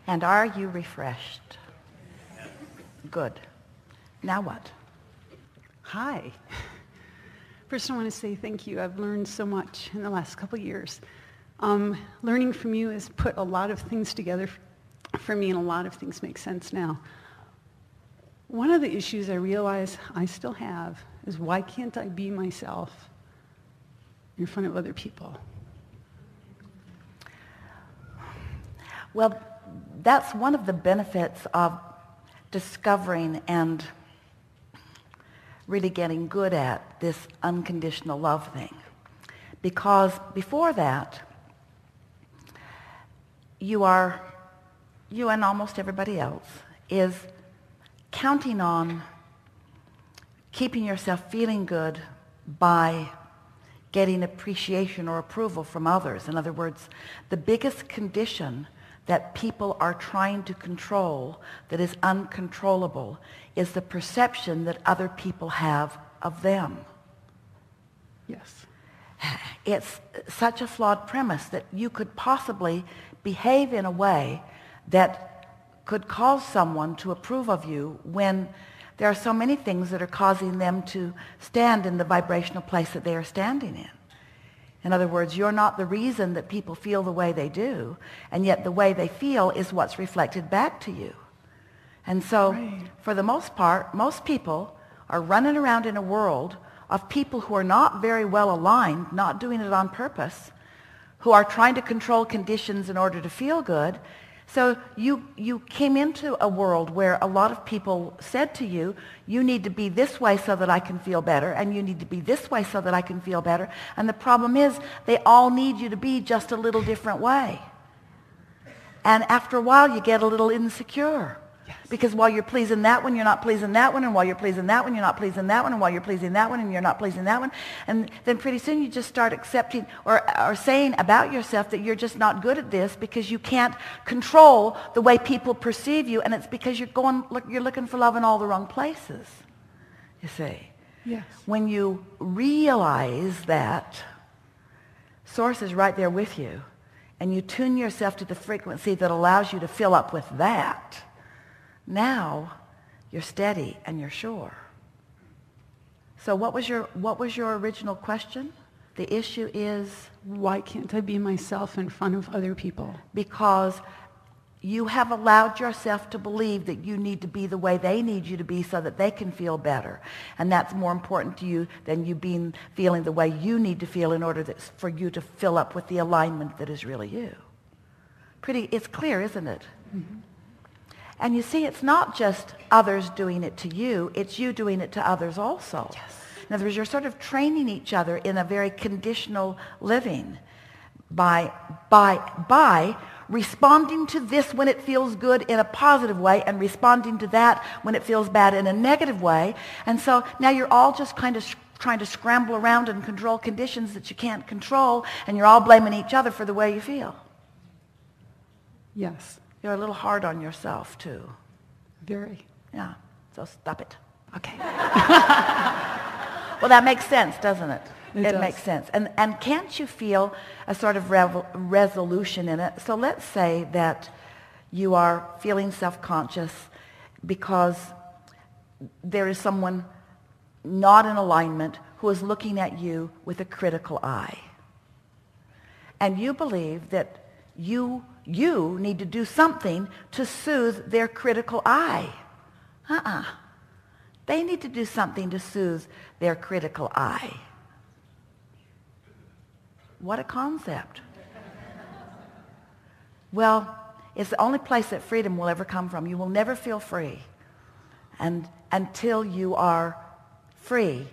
And are you refreshed? Good. Now what? Hi. First, I want to say thank you. I've learned so much in the last couple of years. Learning from you has put a lot of things together for me, and a lot of things make sense now. One of the issues I realize I still have is, why can't I be myself in front of other people? Well, that's one of the benefits of discovering and really getting good at this unconditional love thing. Because before that, you and almost everybody else is counting on keeping yourself feeling good by getting appreciation or approval from others. In other words, the biggest condition that people are trying to control that is uncontrollable is the perception that other people have of them. Yes. It's such a flawed premise that you could possibly behave in a way that could cause someone to approve of you when there are so many things that are causing them to stand in the vibrational place that they are standing in. In other words, you're not the reason that people feel the way they do, and yet the way they feel is what's reflected back to you. And so, right, for the most part, most people are running around in a world of people who are not very well aligned, not doing it on purpose, who are trying to control conditions in order to feel good. So you came into a world where a lot of people said to you, you need to be this way so that I can feel better, and you need to be this way so that I can feel better. And the problem is, they all need you to be just a little different way. And after a while, you get a little insecure. Yes. Because while you're pleasing that one, you're not pleasing that one, and while you're pleasing that one, you're not pleasing that one, and while you're pleasing that one, and you're not pleasing that one. And then pretty soon you just start accepting or saying about yourself that you're just not good at this because you can't control the way people perceive you, and it's because you're looking for love in all the wrong places, you see. Yes. When you realize that Source is right there with you, and you tune yourself to the frequency that allows you to fill up with that, now you're steady and you're sure. So what was your original question? The issue is, why can't I be myself in front of other people? Because you have allowed yourself to believe that you need to be the way they need you to be so that they can feel better. And that's more important to you than you feeling the way you need to feel in order for you to fill up with the alignment that is really you. It's clear, isn't it? Mm-hmm. And you see, it's not just others doing it to you, it's you doing it to others also. Yes. In other words, you're sort of training each other in a very conditional living by responding to this when it feels good in a positive way and responding to that when it feels bad in a negative way. And so now you're all just kind of trying to scramble around and control conditions that you can't control, and you're all blaming each other for the way you feel. Yes. You're a little hard on yourself, too. Very. Yeah, so stop it. Okay. Well, that makes sense, doesn't it? It does. Makes sense. And can't you feel a sort of resolution in it? So let's say that you are feeling self-conscious because there is someone not in alignment who is looking at you with a critical eye. And you believe that you need to do something to soothe their critical eye. They need to do something to soothe their critical eye. What a concept. Well, it's the only place that freedom will ever come from. You will never feel free until you are free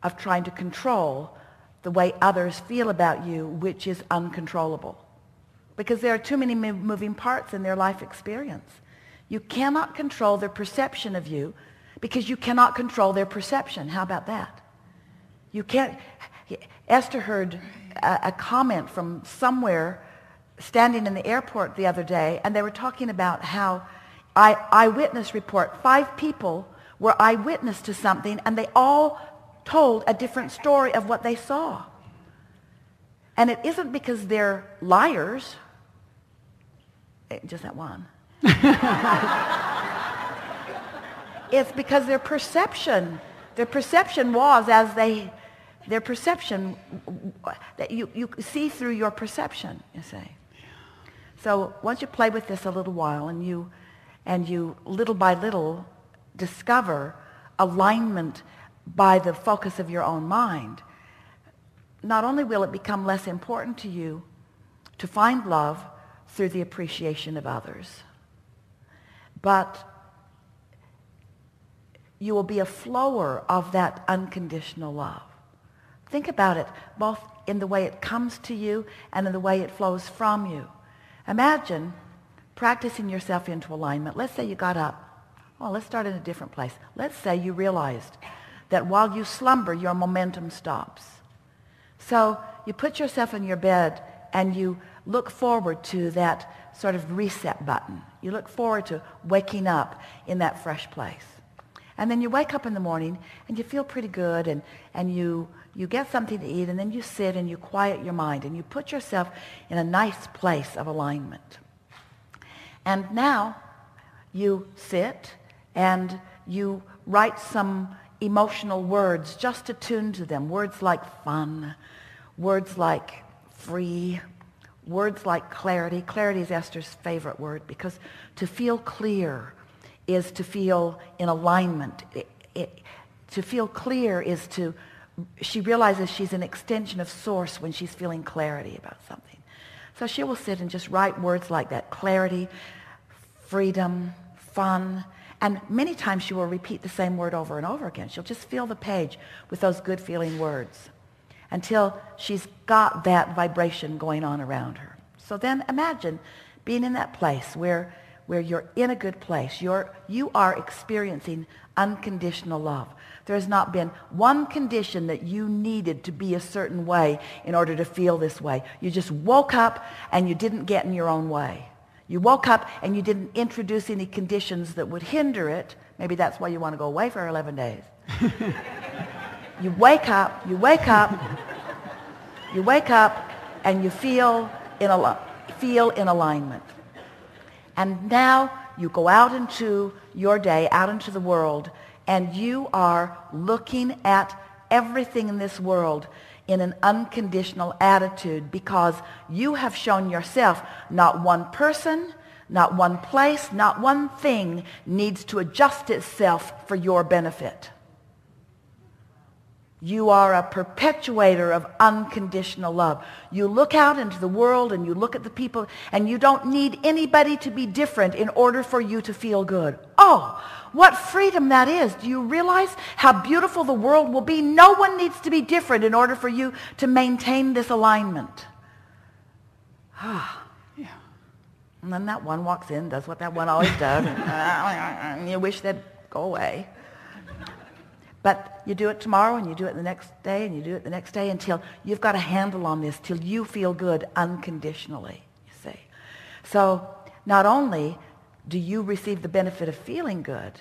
of trying to control the way others feel about you, which is uncontrollable. Because there are too many moving parts in their life experience. You cannot control their perception of you because you cannot control their perception. How about that? You can't. Esther heard a comment from somewhere standing in the airport the other day, and they were talking about how eyewitness report, 5 people were eyewitness to something, and they all told a different story of what they saw. And it isn't because they're liars. Just that one. It's because their perception was their perception, that you see through your perception, you see. So once you play with this a little while and you little by little discover alignment by the focus of your own mind, not only will it become less important to you to find love through the appreciation of others, but you will be a flower of that unconditional love. Think about it, both in the way it comes to you and in the way it flows from you. Imagine practicing yourself into alignment. Let's say you got up. Well, let's start in a different place. Let's say you realized that while you slumber, your momentum stops. So you put yourself in your bed and you look forward to that sort of reset button. You look forward to waking up in that fresh place. And then you wake up in the morning and you feel pretty good, and you get something to eat, and then you sit and you quiet your mind and you put yourself in a nice place of alignment. And now you sit and you write some emotional words just to tune to them. Words like fun, words like free, words like clarity. Clarity is Esther's favorite word, because to feel clear is to feel in alignment. To feel clear is she realizes she's an extension of source when she's feeling clarity about something. So she will sit and just write words like that: clarity, freedom, fun. And many times she will repeat the same word over and over again. She'll just fill the page with those good feeling words until she's got that vibration going on around her. So then imagine being in that place where you're in a good place. You are experiencing unconditional love. There has not been one condition that you needed to be a certain way in order to feel this way. You just woke up and you didn't get in your own way. You woke up and you didn't introduce any conditions that would hinder it. Maybe that's why you want to go away for 11 days. You wake up, and you feel in alignment. And now you go out into your day, out into the world, and you are looking at everything in this world in an unconditional attitude, because you have shown yourself not one person, not one place, not one thing needs to adjust itself for your benefit. You are a perpetuator of unconditional love. You look out into the world and you look at the people, and you don't need anybody to be different in order for you to feel good. Oh, what freedom that is. Do you realize how beautiful the world will be? No one needs to be different in order for you to maintain this alignment. Yeah. And then that one walks in, does what that one always does, and you wish they'd go away. But you do it tomorrow, and you do it the next day, and you do it the next day, until you've got a handle on this, till you feel good unconditionally, you see. So not only do you receive the benefit of feeling good,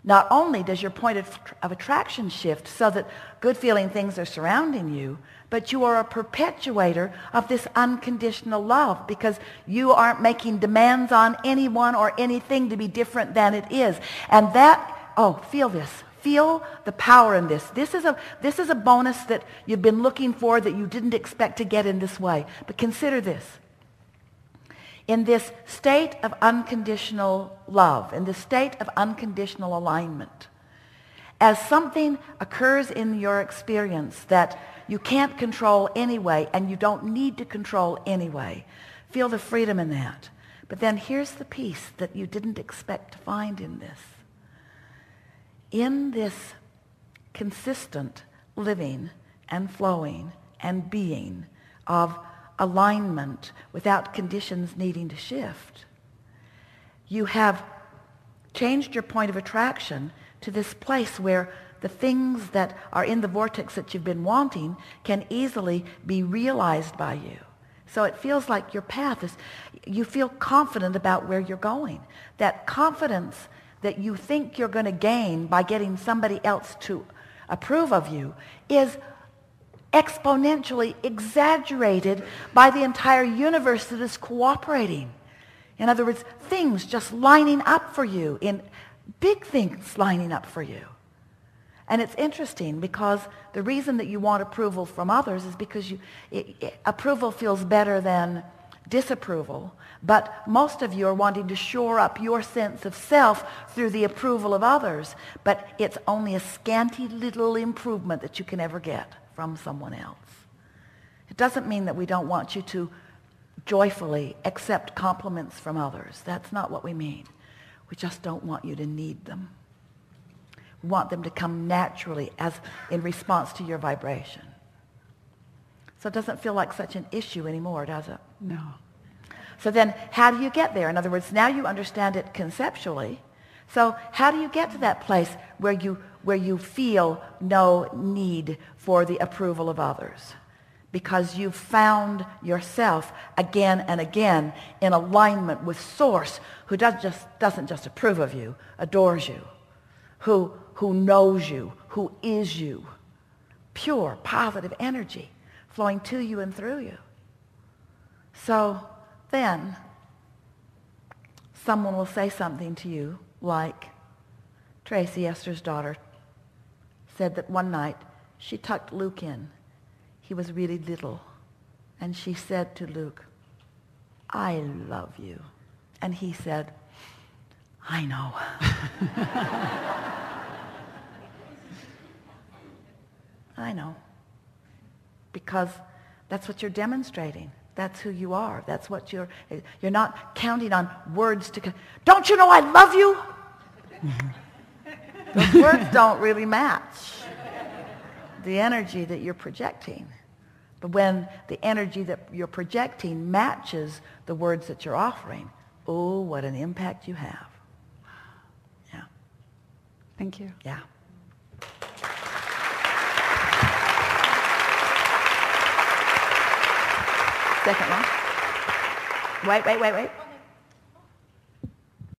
not only does your point of attraction shift so that good feeling things are surrounding you, but you are a perpetuator of this unconditional love, because you aren't making demands on anyone or anything to be different than it is. And that, feel this. Feel the power in this. This is a bonus that you've been looking for, that you didn't expect to get in this way. But consider this. In this state of unconditional love, in this state of unconditional alignment, as something occurs in your experience that you can't control anyway, and you don't need to control anyway, feel the freedom in that. But then here's the peace that you didn't expect to find in this. In this consistent living and flowing and being of alignment without conditions needing to shift, you have changed your point of attraction to this place where the things that are in the vortex that you've been wanting can easily be realized by you. So it feels like your path is, you feel confident about where you're going. That confidence that you think you're going to gain by getting somebody else to approve of you is exponentially exaggerated by the entire universe that is cooperating. In other words, things just lining up for you, in big things lining up for you. And it's interesting because the reason that you want approval from others is because approval feels better than disapproval. But most of you are wanting to shore up your sense of self through the approval of others. But it's only a scanty little improvement that you can ever get from someone else. It doesn't mean that we don't want you to joyfully accept compliments from others. That's not what we mean. We just don't want you to need them. We want them to come naturally as in response to your vibration. So it doesn't feel like such an issue anymore, does it? No. So then how do you get there? In other words, now you understand it conceptually. So how do you get to that place where you feel no need for the approval of others? Because you've found yourself again and again in alignment with Source, who doesn't just approve of you, adores you, who knows you, who is you. Pure, positive energy flowing to you and through you. So then someone will say something to you like Tracy, Esther's daughter, said that one night she tucked Luke in. He was really little. And she said to Luke, "I love you." And he said, "I know." I know. Because that's what you're demonstrating. That's who you are. That's what you're not counting on words to, "Don't you know I love you?" Those words don't really match the energy that you're projecting. But when the energy that you're projecting matches the words that you're offering, oh, what an impact you have. Yeah. Thank you. Yeah. Second one. Wait.